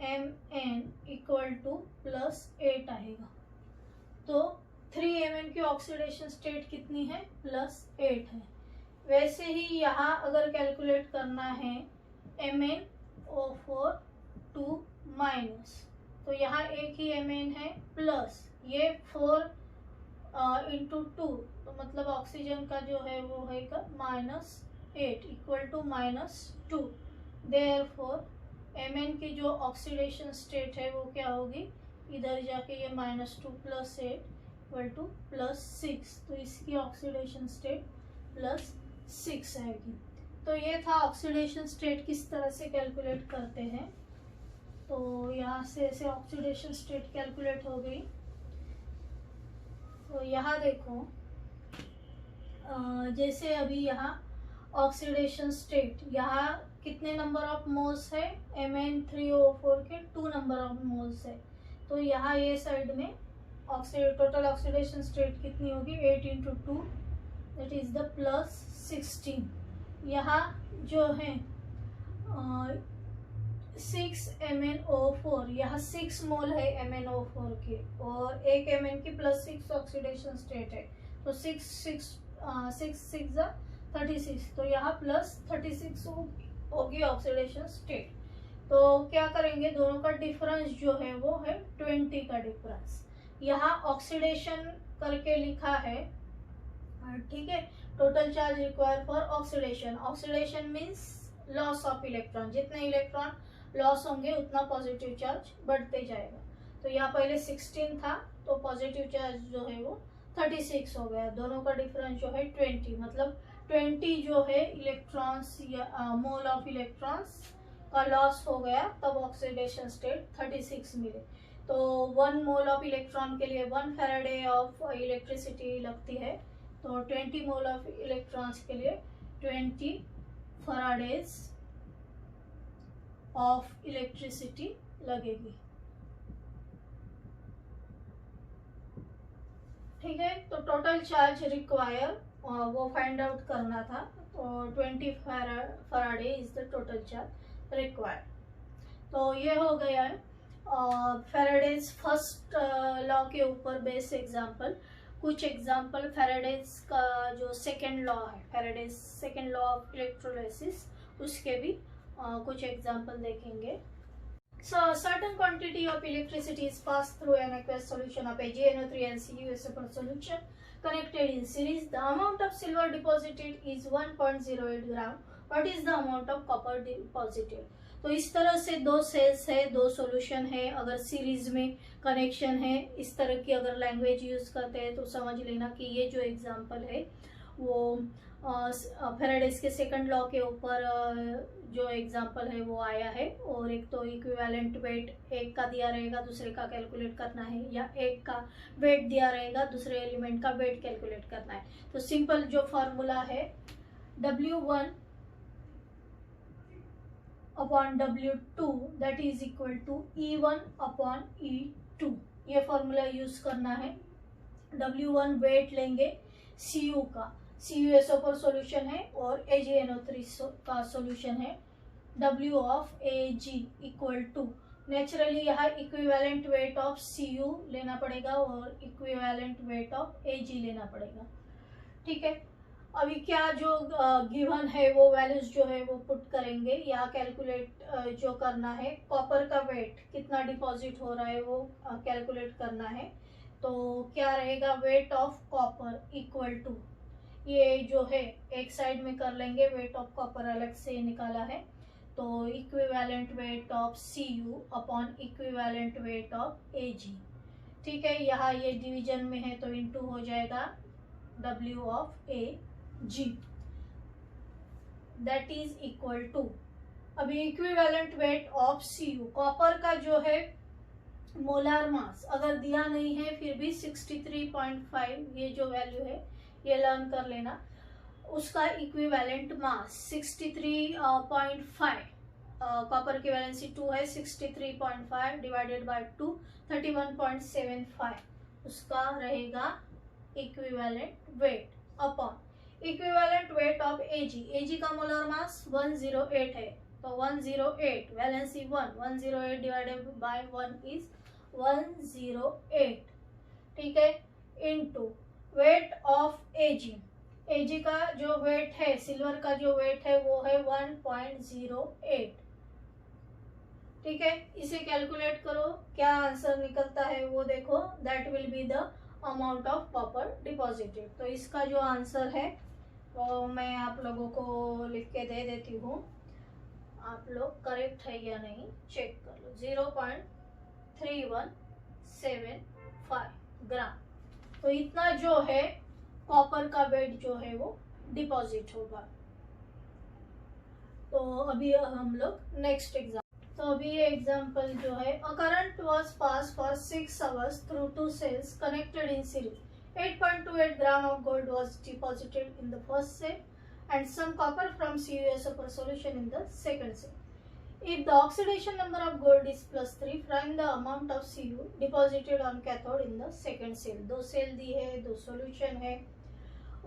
Mn equal to +8 आएगा. तो 3 Mn की ऑक्सीडेशन स्टेट कितनी है, +8 है. वैसे ही यहाँ अगर कैलकुलेट करना है MnO4 2 माइनस, तो यहाँ एक ही Mn है प्लस ये 4 इंटू 2, तो मतलब ऑक्सीजन का जो है वो है -8 इक्वल टू -2. देयरफॉर Mn की जो ऑक्सीडेशन स्टेट है वो क्या होगी, इधर जाके ये -2 + 8 इक्वल टू +6, तो इसकी ऑक्सीडेशन स्टेट +6 आएगी. तो ये था ऑक्सीडेशन स्टेट किस तरह से कैलकुलेट करते हैं. तो यहाँ से ऐसे ऑक्सीडेशन स्टेट कैलकुलेट हो गई. तो यहाँ देखो जैसे अभी यहाँ ऑक्सीडेशन स्टेट, यहाँ कितने नंबर ऑफ मोल्स है, Mn3O4 के 2 नंबर ऑफ मोल्स है. तो यहाँ ये साइड में टोटल ऑक्सीडेशन स्टेट कितनी होगी, 8 इंटू 2 दैट इज द +16. यहाँ जो है 6 MnO4, यहाँ 6 मोल है MnO4 के और एक Mn की +6 ऑक्सीडेशन स्टेट है, तो 6 36, तो यहाँ +36 होगी ऑक्सीडेशन स्टेट. तो क्या करेंगे, दोनों का डिफरेंस जो है वो है 20 का डिफरेंस. यहाँ ऑक्सीडेशन करके लिखा है. ठीक है, total charge required for oxidation. Oxidation means loss of electron. जितने इलेक्ट्रॉन लॉस होंगे उतना पॉजिटिव चार्ज बढ़ते जाएगा. तो यहाँ पहले 16 था तो पॉजिटिव चार्ज जो है वो 36 हो गया. दोनों का डिफरेंस जो है 20, मतलब 20 जो है इलेक्ट्रॉन्स या मोल ऑफ इलेक्ट्रॉन्स का लॉस हो गया, तब ऑक्सीडेशन स्टेट 36 मिले. तो 1 मोल ऑफ इलेक्ट्रॉन के लिए 1 फैराडे ऑफ इलेक्ट्रिसिटी लगती है, तो 20 मोल ऑफ इलेक्ट्रॉन्स के लिए 20 फैराडेज ऑफ इलेक्ट्रिसिटी लगेगी. ठीक है, तो टोटल चार्ज रिक्वायर वो फाइंड आउट करना था. तो 20 Faraday is the total charge required. तो ये हो गया है फैराडेज फर्स्ट लॉ के ऊपर बेस एग्जांपल. कुछ एग्जांपल फैराडेज का जो सेकेंड लॉ है, Faraday's second law of electrolysis, उसके भी कुछ एग्जांपल देखेंगे. So a certain quantity of electricity is passed through an aqueous solution of AgNO3 and CuSO4 solution connected in series. The amount of silver deposited is 1.08 gram what is the amount of copper deposited. तो इस तरह से दो सेल्स है, दो सॉल्यूशन है, अगर सीरीज में कनेक्शन है, इस तरह की अगर लैंग्वेज यूज करते हैं तो समझ लेना कि ये जो एग्जांपल है वो फेराडेस के सेकंड लॉ के ऊपर जो एग्जांपल है वो आया है। और एक तो इक्विवेलेंट वेट एक का दिया रहेगा, दूसरे का कैलकुलेट करना है, या एक का वेट दिया रहेगा, दूसरे एलिमेंट का वेट कैलकुलेट करना है। तो सिंपल जो फॉर्मूला है W1 upon W2 that is equal to E1 upon E2, ये फॉर्मूला यूज करना है। W1 वेट लेंगे Cu का, CuSO पर सॉल्यूशन है, और AgNO3 का सॉल्यूशन है। W of Ag equal to, naturally यहाँ इक्विवेलेंट वेट ऑफ Cu लेना पड़ेगा और इक्विवेलेंट वेट ऑफ Ag लेना पड़ेगा। ठीक है, अभी क्या जो गिवन है वो वैल्यूज जो है वो पुट करेंगे। यहाँ कैलकुलेट जो करना है, कॉपर का वेट कितना डिपॉजिट हो रहा है वो कैलकुलेट करना है। तो क्या रहेगा, weight of copper equal to, ये जो है एक साइड में कर लेंगे, वेट ऑफ कॉपर अलग से निकाला है, तो equivalent weight of Cu upon equivalent weight of Ag। ठीक है, यहाँ ये डिवीजन में है तो इनटू हो जाएगा W of Ag that is equal to, अभी equivalent weight of Cu, copper का जो है मोलार मास अगर दिया नहीं है फिर भी 63.5 ये जो वैल्यू है ये लर्न कर लेना, उसका इक्विवेलेंट मास 63.5, कॉपर की वैलेंसी 2 है, 63.5 डिवाइडेड बाय 2 31.75 उसका रहेगा equivalent weight upon equivalent weight of Ag का मोलर मास 108 है, तो 108 वैलेंसी 108 डिवाइडेड बाय 1 इज 108। ठीक है, इनटू वेट ऑफ Ag का जो वेट है, सिल्वर का जो वेट है वो है 1.08। ठीक है, इसे कैलकुलेट करो, क्या आंसर निकलता है वो देखो, that will be the amount of copper deposited. तो इसका जो आंसर है वो मैं आप लोगों को लिख के दे देती हूँ, आप लोग करेक्ट है या नहीं चेक कर लो। 0.3175 ग्राम, तो इतना जो है कॉपर का वेट जो है वो डिपॉजिट होगा। तो अभी हम लोग नेक्स्ट एग्जाम, तो अभी ये एग्जाम्पल जो है, a current was pass for 6 hours through 2 cells connected in series. 8.28 gram of gold was deposited in the first cell and some copper from CuSO per solution in the second cell. If the oxidation number of gold is +3, find the amount of Cu deposited on cathode in the second cell. 2 cell दी है, 2 सॉल्यूशन है,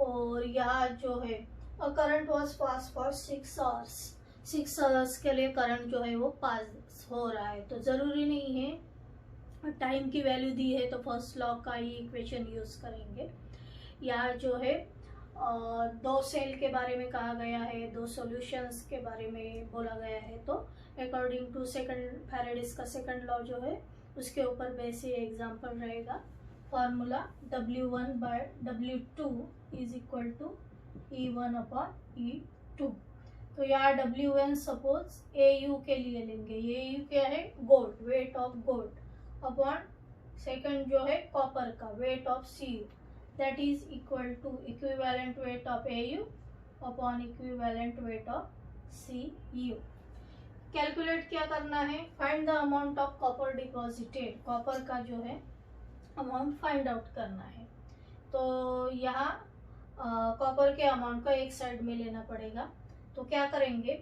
और यहाँ जो है current was pass for 6 hours, 6 hours के लिए करंट जो है वो पास हो रहा है। तो ज़रूरी नहीं है, टाइम की वैल्यू दी है तो फर्स्ट लॉ का ही इक्वेशन यूज करेंगे। यहाँ जो है 2 सेल के बारे में कहा गया है, 2 सॉल्यूशंस के बारे में बोला गया है, तो अकॉर्डिंग टू सेकंड फैराडेस का सेकंड लॉ जो है उसके ऊपर बेस ये एग्जाम्पल रहेगा। Formula W1 by W2 is equal to E1 upon E2। तो यहाँ W1 सपोज AU के लिए लेंगे, ये AU क्या है, gold, weight of gold, upon second जो है कॉपर का weight of Cu, that is equal to equivalent weight of AU upon equivalent weight of Cu। Calculate क्या करना है, find the amount of copper deposited, copper का जो है अमाउंट फाइंड आउट करना है। तो यहाँ कॉपर के अमाउंट को एक साइड में लेना पड़ेगा, तो क्या करेंगे,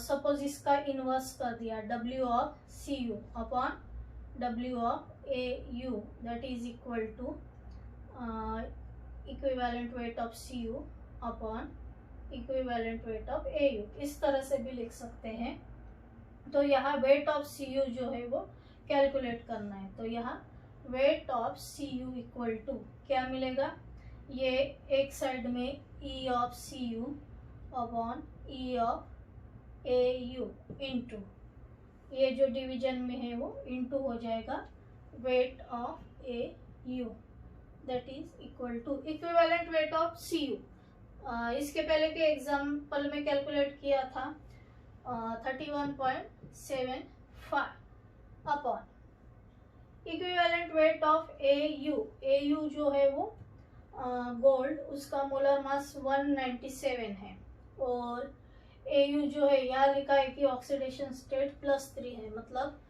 सपोज इसका इनवर्स कर दिया, W of Cu upon W of AU that is equal to equivalent weight of Cu upon equivalent weight of AU, इस तरह से भी लिख सकते हैं। तो यहाँ वेट ऑफ Cu जो है वो कैलकुलेट करना है, तो यहाँ weight of Cu equal to क्या मिलेगा, ये एक साइड में E of Cu upon E of AU into, ये जो डिवीजन में है वो इंटू हो जाएगा weight of AU that is equal to equivalent weight of Cu, इसके पहले के एग्जाम्पल में कैलकुलेट किया था 31.75 upon equivalent weight of AU जो है वो गोल्ड, उसका मोलर मास 197 है, और AU जो है यहाँ लिखा है कि ऑक्सीडेशन स्टेट +3 है, मतलब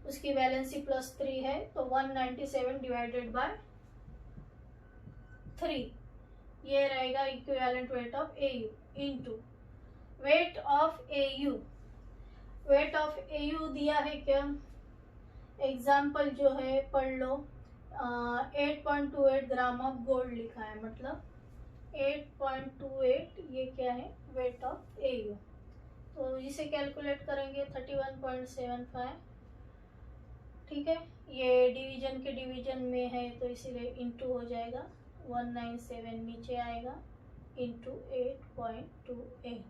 उसकी वैलेंसी +3 है, तो 197 डिवाइडेड बाय 3 ये रहेगा equivalent weight of AU into wait of AU। Wait of AU दिया है क्या, एग्जाम्पल जो है पढ़ लो, 8.28 ग्राम ऑफ गोल्ड लिखा है, मतलब 8.28 ये क्या है वेट ऑफ AU, तो इसे कैलकुलेट करेंगे 31.75, ठीक है। ये डिवीजन के डिवीजन में है तो इसीलिए इंटू हो जाएगा, 197 नीचे आएगा इंटू 8.28,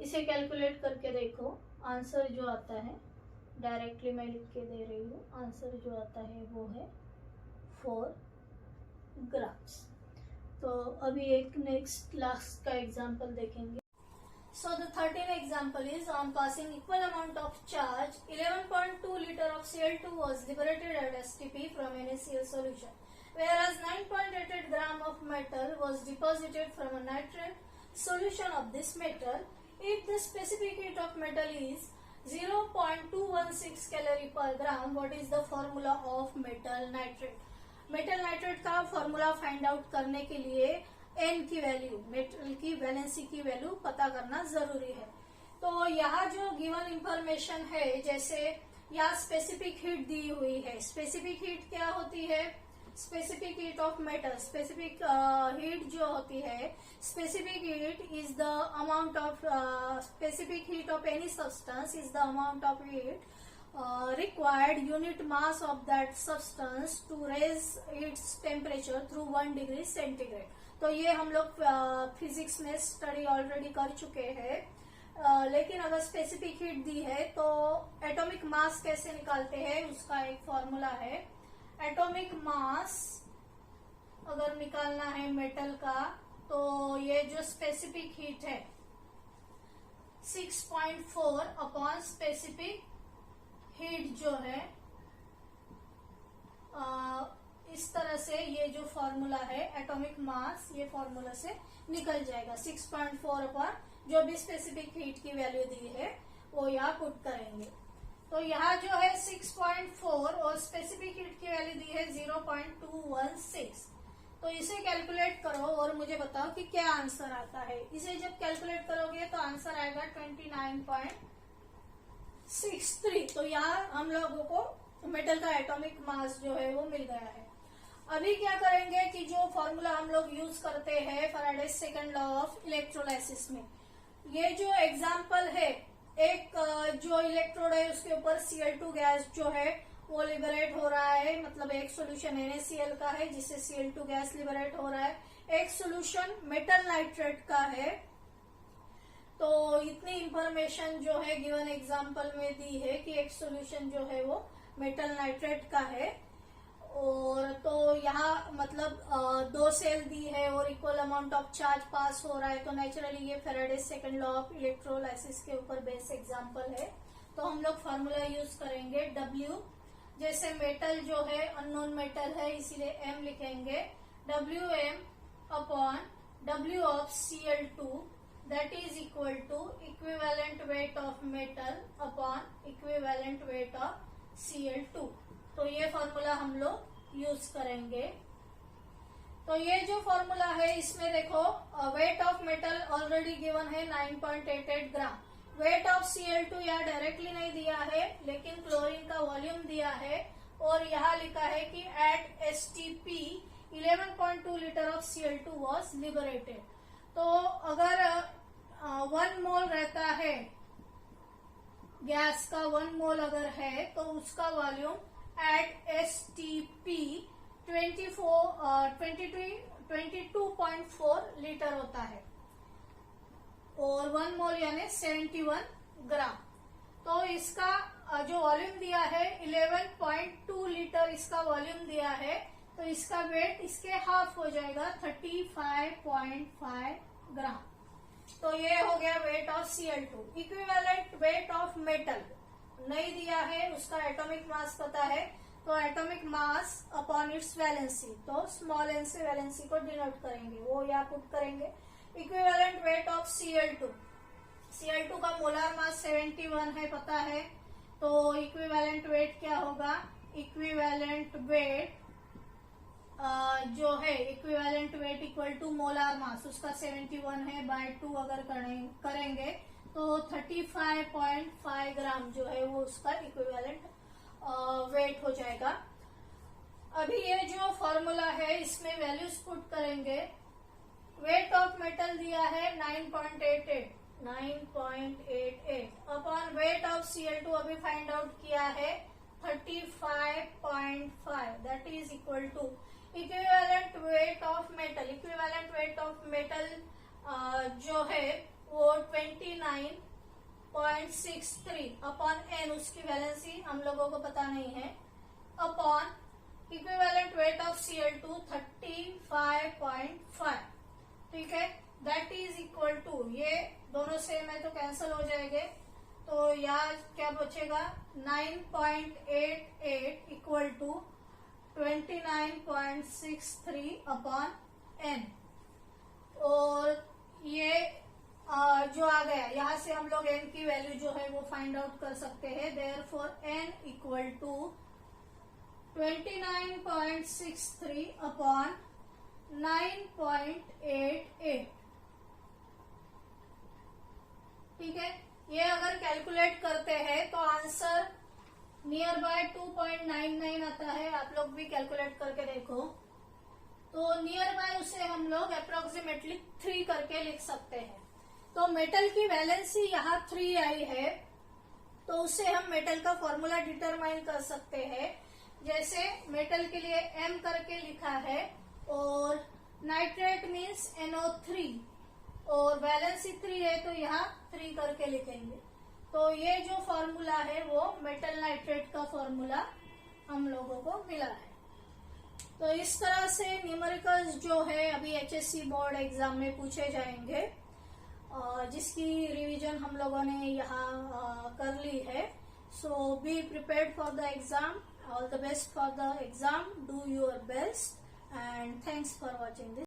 इसे कैलकुलेट करके देखो, आंसर जो आता है डायरेक्टली मैं लिख के दे रही हूँ, आंसर जो आता है वो है 4 ग्राम्स। तो अभी एक नेक्स्ट क्लास का एग्जांपल देखेंगे। So the 13th example is on passing equal amount of charge 11.2 liter of Cl2 was liberated at STP from NaCl solution, whereas 9.88 gram of metal was deposited from a nitrate solution of this metal. If the specific heat of metal is 0.216 calorie per gram, what is the formula of metal nitrate? Metal nitrate का फॉर्मूला फाइंड आउट करने के लिए N की वैल्यू, मेटल की वैलेंसी की वैल्यू पता करना जरूरी है। तो यहाँ जो गिवन इंफॉर्मेशन है, जैसे यहाँ स्पेसिफिक हीट दी हुई है, स्पेसिफिक हीट क्या होती है, specific heat of metal, specific heat जो होती है, specific heat is the amount of specific heat of any substance is the amount of heat required unit mass of that substance to raise its temperature through 1 degree centigrade। तो ये हम लोग फिजिक्स में स्टडी ऑलरेडी कर चुके हैं, लेकिन अगर स्पेसिफिक हीट दी है तो एटॉमिक मास कैसे निकालते हैं, उसका एक फॉर्मूला है। एटॉमिक मास अगर निकालना है मेटल का, तो ये जो स्पेसिफिक हीट है 6.4 अपॉन स्पेसिफिक हीट जो है, इस तरह से ये जो फॉर्मूला है एटॉमिक मास, ये फॉर्मूला से निकल जाएगा। 6.4 अपॉन जो भी स्पेसिफिक हीट की वैल्यू दी है वो यहाँ पुट करेंगे। तो यहाँ जो है 6.4 और स्पेसिफिक हीट की वैल्यू दी है 0.216, तो इसे कैलकुलेट करो और मुझे बताओ कि क्या आंसर आता है। इसे जब कैलकुलेट करोगे तो आंसर आएगा 29.63। तो यहाँ हम लोगों को मेटल का एटॉमिक मास जो है वो मिल गया है। अभी क्या करेंगे कि जो फॉर्मूला हम लोग यूज करते हैं Faraday's second law of electrolysis में, ये जो एग्जांपल है, एक जो इलेक्ट्रोड है उसके ऊपर Cl2 गैस जो है वो लिबरेट हो रहा है, मतलब एक सोल्यूशन NaCl का है जिससे Cl2 गैस लिबरेट हो रहा है, एक सोल्यूशन मेटल नाइट्रेट का है। तो इतनी इंफॉर्मेशन जो है गिवन एग्जांपल में दी है कि एक सोल्यूशन जो है वो मेटल नाइट्रेट का है, और तो यहाँ मतलब 2 सेल दी है और इक्वल अमाउंट ऑफ चार्ज पास हो रहा है, तो नेचुरली ये Faraday's second law of electrolysis के ऊपर बेस एग्जांपल है। तो हम लोग फॉर्मूला यूज करेंगे W, जैसे मेटल जो है अननोन मेटल है इसीलिए M लिखेंगे, WM upon W of Cl2 that is equal to equivalent weight of metal upon equivalent weight of Cl2। तो ये फॉर्मूला हम लोग यूज करेंगे। तो ये जो फॉर्मूला है इसमें देखो wait of metal already given है 9.88 ग्राम, वेट ऑफ Cl2 यहाँ डायरेक्टली नहीं दिया है लेकिन क्लोरीन का वॉल्यूम दिया है, और यहाँ लिखा है कि at STP 11.2 litre of Cl2 was liberated. तो अगर 1 मोल रहता है गैस का, 1 मोल अगर है तो उसका वॉल्यूम एट STP 22.4 लीटर होता है, और 1 मोल यानी 71 ग्राम। तो इसका जो वॉल्यूम दिया है 11.2 लीटर इसका वॉल्यूम दिया है, तो इसका वेट इसके हाफ हो जाएगा 35.5 ग्राम। तो ये हो गया weight of Cl2। Equivalent weight of metal नहीं दिया है, उसका एटॉमिक मास पता है, तो atomic mass upon its valency, तो स्मॉल एन से वैलेंसी को डिनोट करेंगे, वो यहाँ पुट करेंगे। Equivalent weight of Cl2, Cl2 का मोलार मास 71 है पता है, तो इक्विवेलेंट वेट क्या होगा, इक्विवेलेंट वेट जो है equivalent weight equal to molar mass, उसका 71 है, बाय 2 अगर करेंगे तो 35.5 ग्राम जो है वो उसका इक्विवेलेंट वेट हो जाएगा। अभी ये जो फॉर्मूला है इसमें वैल्यूज पुट करेंगे। वेट ऑफ मेटल दिया है 9.88 अपॉन वेट ऑफ Cl2 अभी फाइंड आउट किया है 35.5, that is equal to equivalent weight of metal. Equivalent weight of metal जो है वो 29.63 अपॉन एन, उसकी वैलेंसी हम लोगों को पता नहीं है, upon equivalent weight of Cl2 35.5, ठीक है, दैट इज इक्वल टू, ये दोनों सेम है तो कैंसिल हो जाएंगे, तो यहाँ क्या बचेगा 9.88 इक्वल टू 29.63 अपॉन एन। और ये जो आ गया यहाँ से हम लोग एन की वैल्यू जो है वो फाइंड आउट कर सकते हैं। Therefore N equal to 29.63 upon 9.88, ठीक है। ये अगर कैलकुलेट करते हैं तो आंसर नियर बाय 2.99 आता है, आप लोग भी कैलकुलेट करके देखो, तो नियर बाय उसे हम लोग अप्रोक्सीमेटली 3 करके लिख सकते हैं। तो मेटल की वैलेंसी यहाँ 3 आई है, तो उसे हम मेटल का फॉर्मूला डिटरमाइन कर सकते हैं। जैसे मेटल के लिए M करके लिखा है, और नाइट्रेट मीन्स NO3, और वैलेंसी 3 है तो यहाँ 3 करके लिखेंगे। तो ये जो फॉर्मूला है वो मेटल नाइट्रेट का फॉर्मूला हम लोगों को मिला है। तो इस तरह से न्यूमेरिकल्स जो है अभी HSC बोर्ड एग्जाम में पूछे जाएंगे, जिसकी रिवीजन हम लोगों ने यहाँ कर ली है। So be prepared for the exam, all the best for the exam, do your best, and thanks for watching this